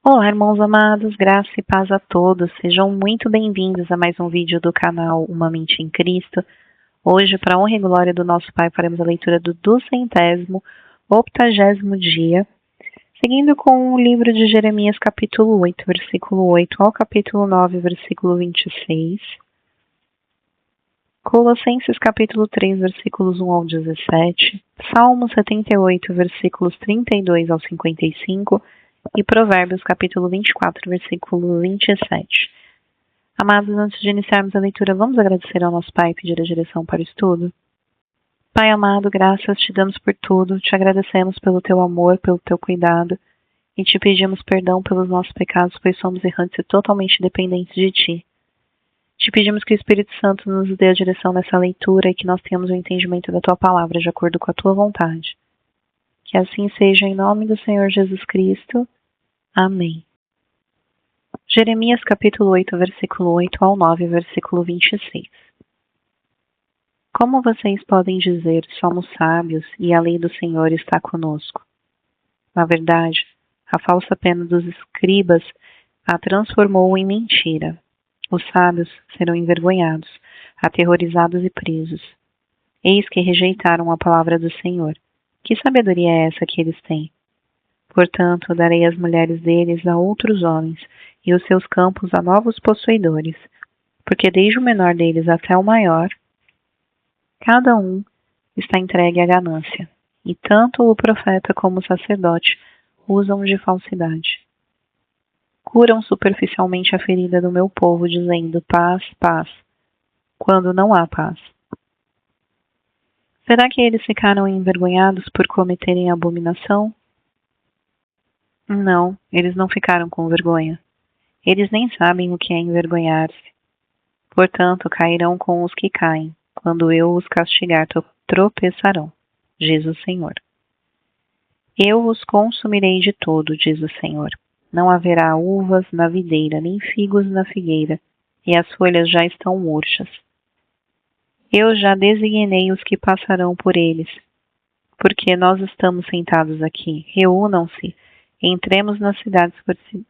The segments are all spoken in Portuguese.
Olá, irmãos amados, graça e paz a todos. Sejam muito bem-vindos a mais um vídeo do canal Uma Mente em Cristo. Hoje, para a honra e glória do nosso Pai, faremos a leitura do 280º dia, seguindo com o livro de Jeremias, capítulo 8, versículo 8 ao capítulo 9, versículo 26. Colossenses, capítulo 3, versículos 1 ao 17. Salmo 78, versículos 32 ao 55. E Provérbios, capítulo 24, versículo 27. Amados, antes de iniciarmos a leitura, vamos agradecer ao nosso Pai e pedir a direção para o estudo. Pai amado, graças te damos por tudo, te agradecemos pelo teu amor, pelo teu cuidado, e te pedimos perdão pelos nossos pecados, pois somos errantes e totalmente dependentes de ti. Te pedimos que o Espírito Santo nos dê a direção nessa leitura e que nós tenhamos o entendimento da tua palavra de acordo com a tua vontade. Que assim seja em nome do Senhor Jesus Cristo. Amém. Jeremias capítulo 8, versículo 8 ao 9, versículo 26. Como vocês podem dizer, somos sábios e a lei do Senhor está conosco? Na verdade, a falsa pena dos escribas a transformou em mentira. Os sábios serão envergonhados, aterrorizados e presos. Eis que rejeitaram a palavra do Senhor. Que sabedoria é essa que eles têm? Portanto, darei as mulheres deles a outros homens, e os seus campos a novos possuidores, porque desde o menor deles até o maior, cada um está entregue à ganância, e tanto o profeta como o sacerdote usam de falsidade. Curam superficialmente a ferida do meu povo, dizendo paz, paz, quando não há paz. Será que eles ficaram envergonhados por cometerem abominação? Não, eles não ficaram com vergonha. Eles nem sabem o que é envergonhar-se. Portanto, cairão com os que caem. Quando eu os castigar, tropeçarão, diz o Senhor. Eu os consumirei de todo, diz o Senhor. Não haverá uvas na videira, nem figos na figueira, e as folhas já estão murchas. Eu já designei os que passarão por eles. Porque nós estamos sentados aqui, reúnam-se. Entremos nas cidades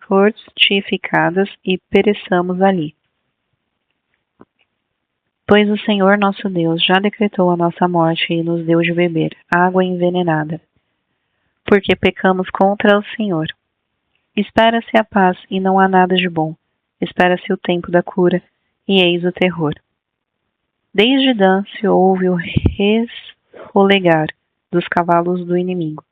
fortificadas e pereçamos ali. Pois o Senhor nosso Deus já decretou a nossa morte e nos deu de beber água envenenada. Porque pecamos contra o Senhor. Espera-se a paz e não há nada de bom. Espera-se o tempo da cura e eis o terror. Desde Dan se ouve o resfolegar dos cavalos do inimigo.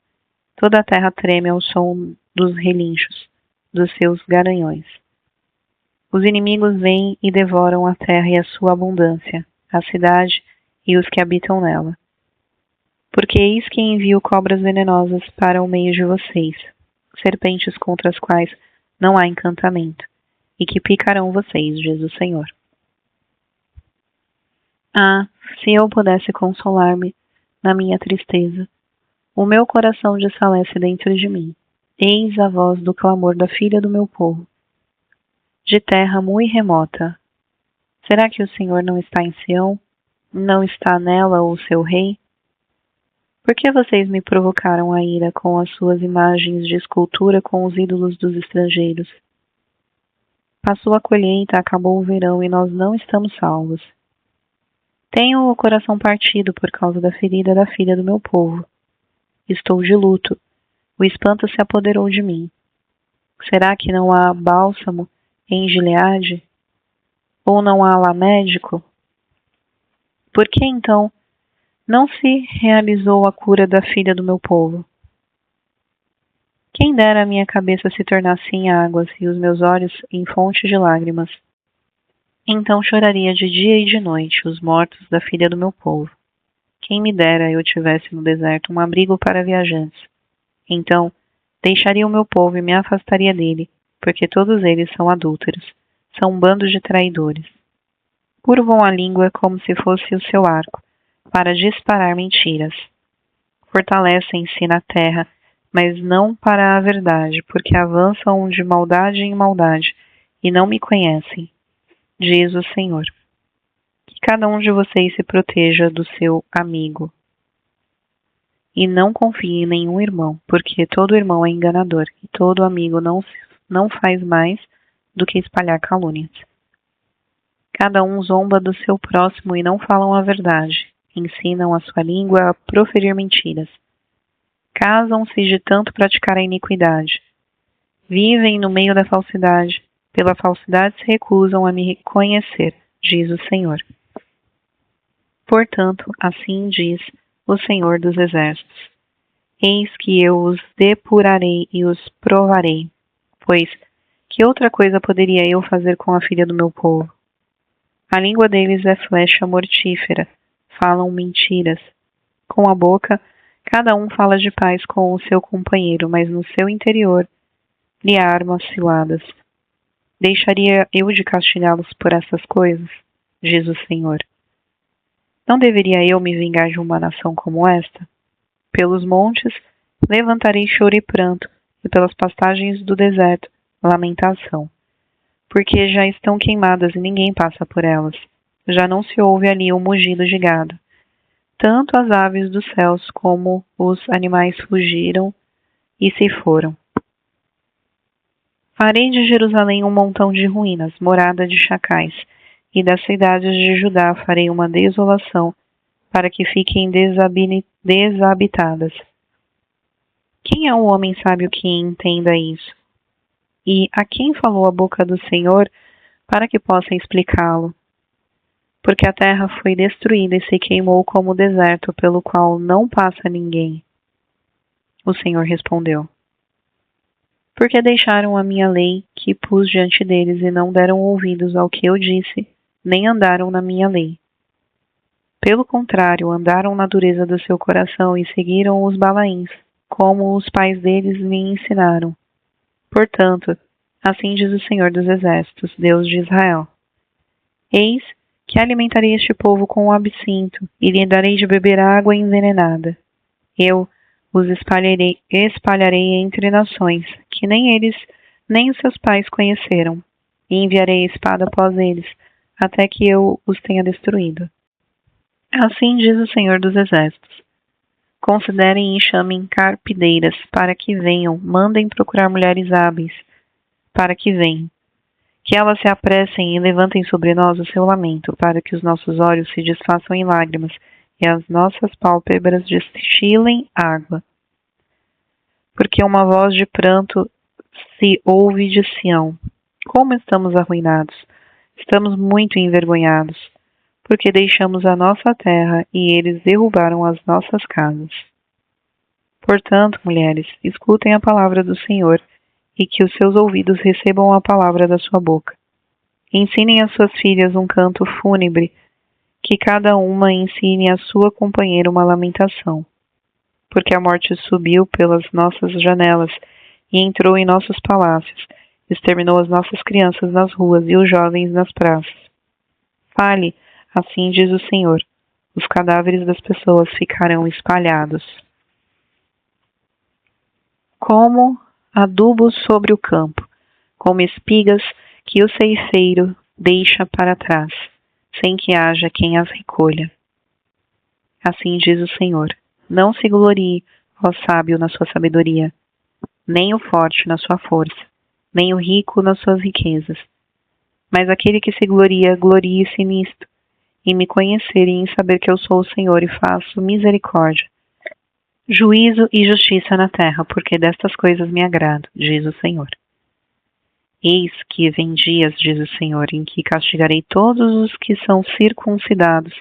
Toda a terra treme ao som dos relinchos, dos seus garanhões. Os inimigos vêm e devoram a terra e a sua abundância, a cidade e os que habitam nela. Porque eis que envio cobras venenosas para o meio de vocês, serpentes contra as quais não há encantamento, e que picarão vocês, diz o Senhor. Ah, se eu pudesse consolar-me na minha tristeza, o meu coração desfalece dentro de mim. Eis a voz do clamor da filha do meu povo, de terra muito remota. Será que o Senhor não está em Sião? Não está nela o seu rei? Por que vocês me provocaram a ira com as suas imagens de escultura com os ídolos dos estrangeiros? Passou a colheita, acabou o verão e nós não estamos salvos. Tenho o coração partido por causa da ferida da filha do meu povo. Estou de luto. O espanto se apoderou de mim. Será que não há bálsamo em Gileade? Ou não há lá médico? Por que então não se realizou a cura da filha do meu povo? Quem dera a minha cabeça se tornasse em águas e os meus olhos em fonte de lágrimas. Então choraria de dia e de noite os mortos da filha do meu povo. Quem me dera eu tivesse no deserto um abrigo para viajantes. Então, deixaria o meu povo e me afastaria dele, porque todos eles são adúlteros, são um bando de traidores. Curvam a língua como se fosse o seu arco, para disparar mentiras. Fortalecem-se na terra, mas não para a verdade, porque avançam de maldade em maldade, e não me conhecem, diz o Senhor. Que cada um de vocês se proteja do seu amigo. E não confie em nenhum irmão, porque todo irmão é enganador, e todo amigo não não faz mais do que espalhar calúnias. Cada um zomba do seu próximo e não falam a verdade. Ensinam a sua língua a proferir mentiras. Casam-se de tanto praticar a iniquidade. Vivem no meio da falsidade. Pela falsidade se recusam a me reconhecer, diz o Senhor. Portanto, assim diz o Senhor dos Exércitos: eis que eu os depurarei e os provarei, pois que outra coisa poderia eu fazer com a filha do meu povo? A língua deles é flecha mortífera, falam mentiras. Com a boca, cada um fala de paz com o seu companheiro, mas no seu interior lhe arma ciladas. Deixaria eu de castigá-los por essas coisas? Diz o Senhor. Não deveria eu me vingar de uma nação como esta? Pelos montes levantarei choro e pranto, e pelas pastagens do deserto lamentação. Porque já estão queimadas e ninguém passa por elas. Já não se ouve ali o mugido de gado. Tanto as aves dos céus como os animais fugiram e se foram. Farei de Jerusalém um montão de ruínas, morada de chacais, e das cidades de Judá farei uma desolação, para que fiquem desabitadas. Quem é o homem sábio que entenda isso? E a quem falou a boca do Senhor para que possa explicá-lo? Porque a terra foi destruída e se queimou como o deserto, pelo qual não passa ninguém. O Senhor respondeu: porque deixaram a minha lei que pus diante deles e não deram ouvidos ao que eu disse, nem andaram na minha lei. Pelo contrário, andaram na dureza do seu coração e seguiram os Balaíns, como os pais deles me ensinaram. Portanto, assim diz o Senhor dos Exércitos, Deus de Israel: eis que alimentarei este povo com o absinto, e lhe darei de beber água envenenada. Eu os espalharei entre nações, que nem eles, nem os seus pais conheceram, e enviarei a espada após eles, até que eu os tenha destruído. Assim diz o Senhor dos Exércitos: considerem e chamem carpideiras, para que venham, mandem procurar mulheres hábeis, para que venham. Que elas se apressem e levantem sobre nós o seu lamento, para que os nossos olhos se desfaçam em lágrimas, e as nossas pálpebras destilem água. Porque uma voz de pranto se ouve de Sião. Como estamos arruinados! Estamos muito envergonhados, porque deixamos a nossa terra e eles derrubaram as nossas casas. Portanto, mulheres, escutem a palavra do Senhor, e que os seus ouvidos recebam a palavra da sua boca. Ensinem às suas filhas um canto fúnebre, que cada uma ensine à sua companheira uma lamentação. Porque a morte subiu pelas nossas janelas e entrou em nossos palácios, exterminou as nossas crianças nas ruas e os jovens nas praças. Fale, assim diz o Senhor: os cadáveres das pessoas ficarão espalhados como adubo sobre o campo, como espigas que o ceifeiro deixa para trás, sem que haja quem as recolha. Assim diz o Senhor: não se glorie, ó sábio, na sua sabedoria, nem o forte na sua força, nem o rico nas suas riquezas. Mas aquele que se gloria, glorie-se nisto, em me conhecer e em saber que eu sou o Senhor e faço misericórdia, juízo e justiça na terra, porque destas coisas me agrado, diz o Senhor. Eis que vem dias, diz o Senhor, em que castigarei todos os que são circuncidados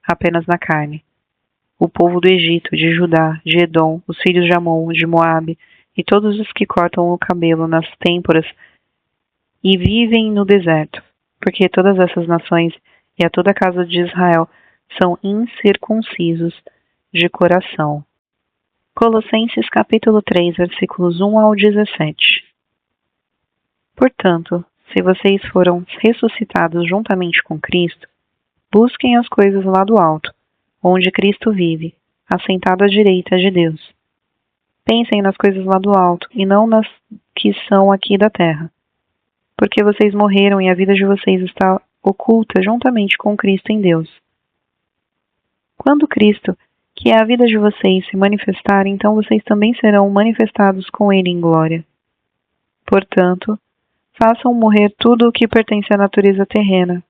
apenas na carne, o povo do Egito, de Judá, de Edom, os filhos de Amon, de Moabe, e todos os que cortam o cabelo nas têmporas e vivem no deserto, porque todas essas nações e a toda a casa de Israel são incircuncisos de coração. Colossenses capítulo 3, versículos 1 ao 17. Portanto, se vocês foram ressuscitados juntamente com Cristo, busquem as coisas lá do alto, onde Cristo vive, assentado à direita de Deus. Pensem nas coisas lá do alto, e não nas que são aqui da terra. Porque vocês morreram e a vida de vocês está oculta juntamente com Cristo em Deus. Quando Cristo, que é a vida de vocês, se manifestar, então vocês também serão manifestados com Ele em glória. Portanto, façam morrer tudo o que pertence à natureza terrena: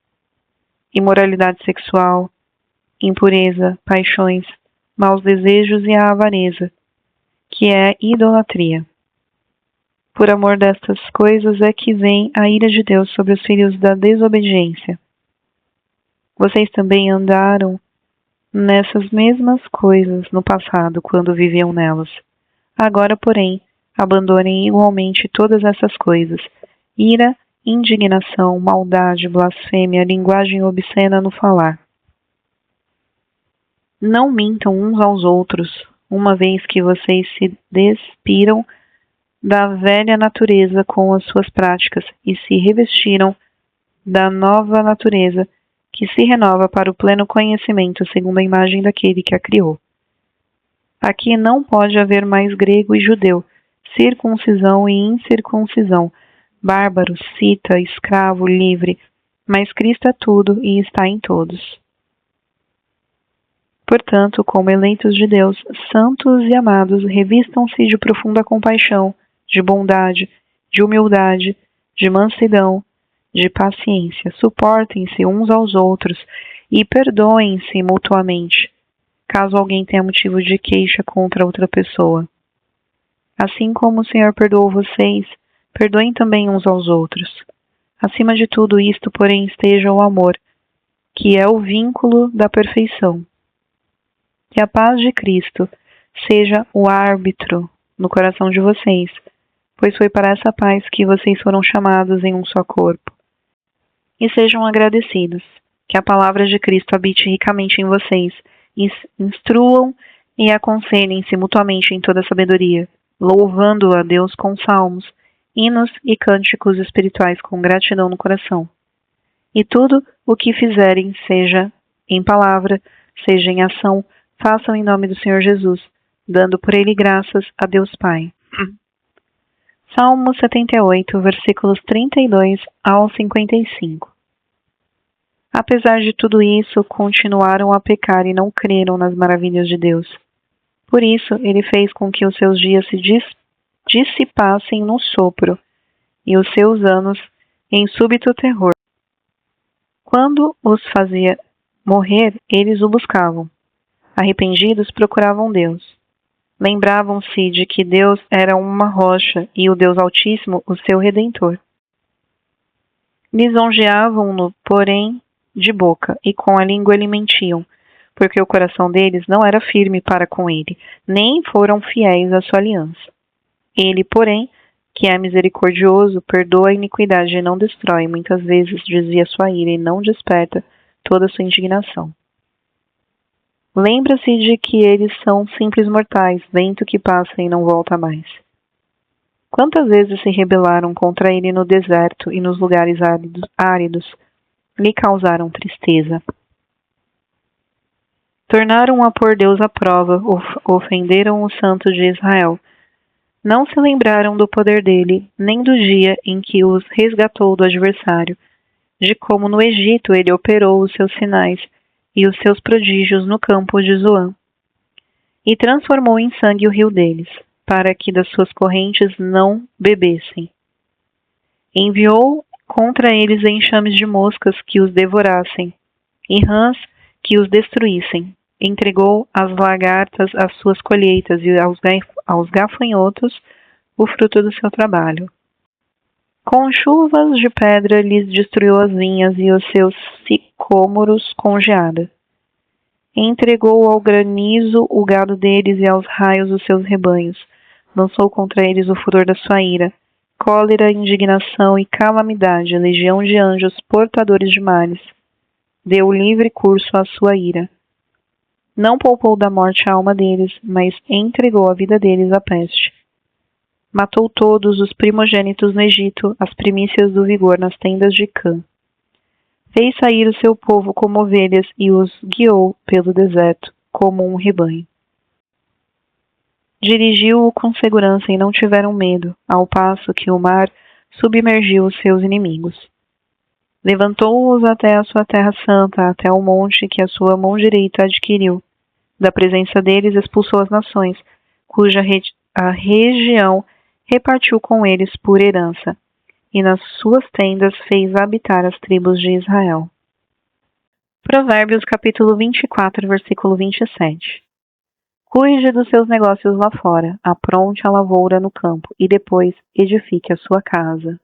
imoralidade sexual, impureza, paixões, maus desejos e a avareza, que é idolatria. Por amor destas coisas é que vem a ira de Deus sobre os filhos da desobediência. Vocês também andaram nessas mesmas coisas no passado, quando viviam nelas. Agora, porém, abandonem igualmente todas essas coisas: ira, indignação, maldade, blasfêmia, linguagem obscena no falar. Não mintam uns aos outros, uma vez que vocês se despiram da velha natureza com as suas práticas e se revestiram da nova natureza, que se renova para o pleno conhecimento segundo a imagem daquele que a criou. Aqui não pode haver mais grego e judeu, circuncisão e incircuncisão, bárbaro, cita, escravo, livre, mas Cristo é tudo e está em todos. Portanto, como eleitos de Deus, santos e amados, revistam-se de profunda compaixão, de bondade, de humildade, de mansidão, de paciência. Suportem-se uns aos outros e perdoem-se mutuamente, caso alguém tenha motivo de queixa contra outra pessoa. Assim como o Senhor perdoou vocês, perdoem também uns aos outros. Acima de tudo isto, porém, esteja o amor, que é o vínculo da perfeição. Que a paz de Cristo seja o árbitro no coração de vocês, pois foi para essa paz que vocês foram chamados em um só corpo. E sejam agradecidos. Que a palavra de Cristo habite ricamente em vocês, e instruam e aconselhem-se mutuamente em toda sabedoria, louvando a Deus com salmos, hinos e cânticos espirituais com gratidão no coração. E tudo o que fizerem, seja em palavra, seja em ação, façam em nome do Senhor Jesus, dando por ele graças a Deus Pai. Salmo 78, versículos 32 ao 55. Apesar de tudo isso, continuaram a pecar e não creram nas maravilhas de Deus. Por isso, ele fez com que os seus dias se dissipassem no sopro, e os seus anos em súbito terror. Quando os fazia morrer, eles o buscavam. Arrependidos, procuravam Deus. Lembravam-se de que Deus era uma rocha e o Deus Altíssimo o seu Redentor. Lisonjeavam-no, porém, de boca, e com a língua lhe mentiam, porque o coração deles não era firme para com ele, nem foram fiéis à sua aliança. Ele, porém, que é misericordioso, perdoa a iniquidade e não destrói, muitas vezes desvia sua ira e não desperta toda a sua indignação. Lembra-se de que eles são simples mortais, vento que passa e não volta mais. Quantas vezes se rebelaram contra ele no deserto e nos lugares áridos, lhe causaram tristeza. Tornaram a pôr Deus à prova, ofenderam o Santo de Israel. Não se lembraram do poder dele, nem do dia em que os resgatou do adversário, de como no Egito ele operou os seus sinais e os seus prodígios no campo de Zoan, e transformou em sangue o rio deles, para que das suas correntes não bebessem. Enviou contra eles enxames de moscas que os devorassem, e rãs que os destruíssem. Entregou às lagartas as suas colheitas e aos gafanhotos o fruto do seu trabalho. Com chuvas de pedra lhes destruiu as vinhas e os seus sicômoros com geada. Entregou ao granizo o gado deles e aos raios os seus rebanhos. Lançou contra eles o furor da sua ira, cólera, indignação e calamidade, legião de anjos portadores de males. Deu livre curso à sua ira. Não poupou da morte a alma deles, mas entregou a vida deles à peste. Matou todos os primogênitos no Egito, as primícias do vigor nas tendas de Cã. Fez sair o seu povo como ovelhas e os guiou pelo deserto, como um rebanho. Dirigiu-o com segurança e não tiveram medo, ao passo que o mar submergiu os seus inimigos. Levantou-os até a sua terra santa, até o monte que a sua mão direita adquiriu. Da presença deles expulsou as nações, cuja a região repartiu com eles por herança, e nas suas tendas fez habitar as tribos de Israel. Provérbios capítulo 24, versículo 27. Cuide dos seus negócios lá fora, apronte a lavoura no campo e depois edifique a sua casa.